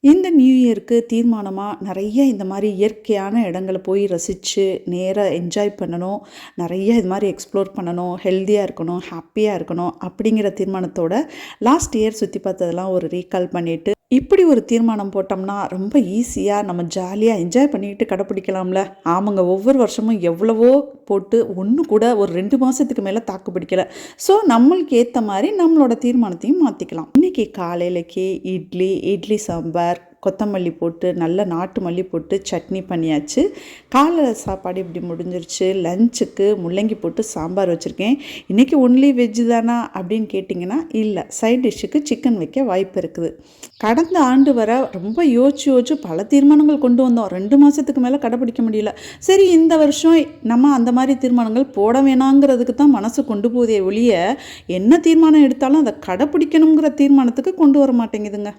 இந்த நியூ இயருக்கு தீர்மானமா நெறைய இந்த மாரி இயற்கையான இடங்கள போய் ரசிச்சு, நேரா என்ஜாய் பண்ணணும். நெறைய இது மாரி எக்ஸ்ப்ளோர் பண்ணணும். ஹெல்தியா இருக்கணும், ஹேப்பியா இருக்கணும் அப்படிங்கிற தீர்மானத்தோட லாஸ்ட் இயர் சுத்தி பார்த்ததெல்லாம் ஒரு ரீகால் பண்ணிட்டு, இப்படி ஒரு தீர்மானம் போட்டோம்னா, ரொம்ப ஈஸியா நம்ம ஜாலியா என்ஜாய் பண்ணிட்டு கடைப்பிடிக்கலாம்ல. ஆமாங்க, ஒவ்வொரு வருஷமும் எவ்வளவோ போட்டு ஒண்ணு கூட ஒரு 2 மாசத்துக்கு மேல தாக்கு பிடிக்கல. ஸோ நம்மளுக்கு ஏத்த மாரி நம்மளோட தீர்மானத்தையும் மாத்திக்கலாம். இன்னைக்கு காலையிலக்கு இட்லி சாம்பார், கொத்தமல்லி போட்டு நல்ல நாட்டு மல்லி போட்டு சட்னி பண்ணியாச்சு. காலை சாப்பாடு இப்படி முடிஞ்சிருச்சு. லஞ்சுக்கு முள்ளங்கி போட்டு சாம்பார் வச்சுருக்கேன். இன்றைக்கி ஒன்லி வெஜ்ஜு தானா அப்படின்னு கேட்டிங்கன்னா இல்லை, சைட் டிஷ்ஷுக்கு சிக்கன் வைக்க வாய்ப்பு இருக்குது. கடந்த ஆண்டு வர ரொம்ப யோசிச்சு பல தீர்மானங்கள் கொண்டு வந்தோம். 2 மாதத்துக்கு மேலே கடைப்பிடிக்க முடியல. சரி, இந்த வருஷம் நம்ம அந்த மாதிரி தீர்மானங்கள் போட வேணாங்கிறதுக்கு தான் மனசு கொண்டு போதே ஒழிய, என்ன தீர்மானம் எடுத்தாலும் அதை கடைப்பிடிக்கணுங்கிற தீர்மானத்துக்கு கொண்டு வர மாட்டேங்குதுங்க.